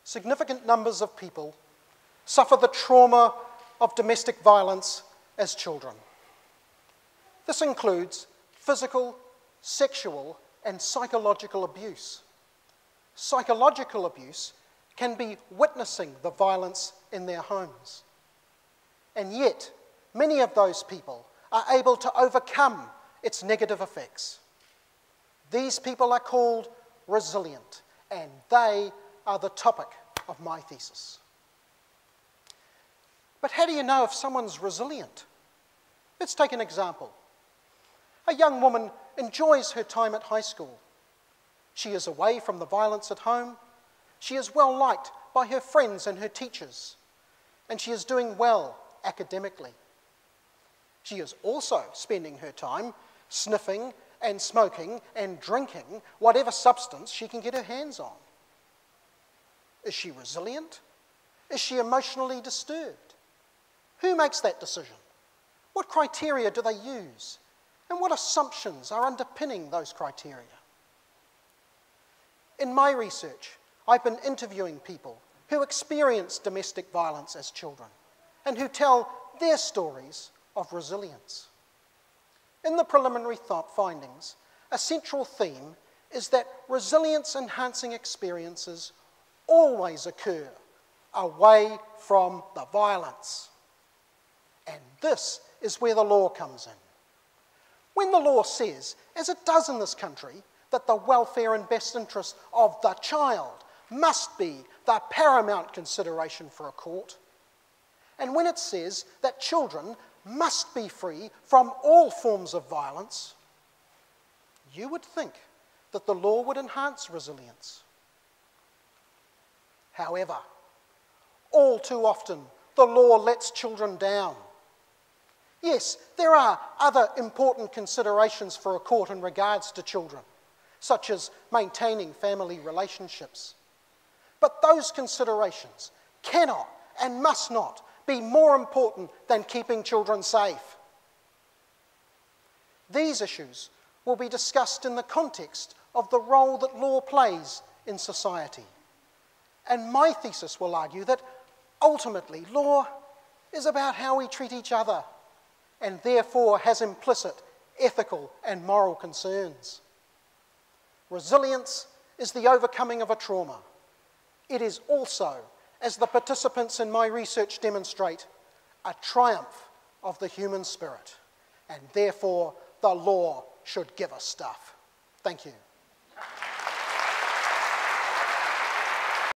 significant numbers of people suffer the trauma of domestic violence as children. This includes physical, sexual, and psychological abuse. Psychological abuse can be witnessing the violence in their homes. And yet, many of those people are able to overcome its negative effects. These people are called resilient, and they are the topic of my thesis. But how do you know if someone's resilient? Let's take an example. A young woman enjoys her time at high school. She is away from the violence at home. She is well liked by her friends and her teachers, and she is doing well academically. She is also spending her time sniffing and smoking and drinking whatever substance she can get her hands on. Is she resilient? Is she emotionally disturbed? Who makes that decision? What criteria do they use? And what assumptions are underpinning those criteria? In my research, I've been interviewing people who experienced domestic violence as children and who tell their stories of resilience. In the preliminary findings, a central theme is that resilience-enhancing experiences always occur away from the violence. And this is where the law comes in. When the law says, as it does in this country, that the welfare and best interest of the child must be the paramount consideration for a court, and when it says that children must be free from all forms of violence, you would think that the law would enhance resilience. However, all too often, the law lets children down. Yes, there are other important considerations for a court in regards to children, such as maintaining family relationships. But those considerations cannot and must not be more important than keeping children safe. These issues will be discussed in the context of the role that law plays in society. And my thesis will argue that ultimately law is about how we treat each other and therefore has implicit ethical and moral concerns. Resilience is the overcoming of a trauma. It is also, as the participants in my research demonstrate, a triumph of the human spirit, and therefore the law should give us stuff. Thank you.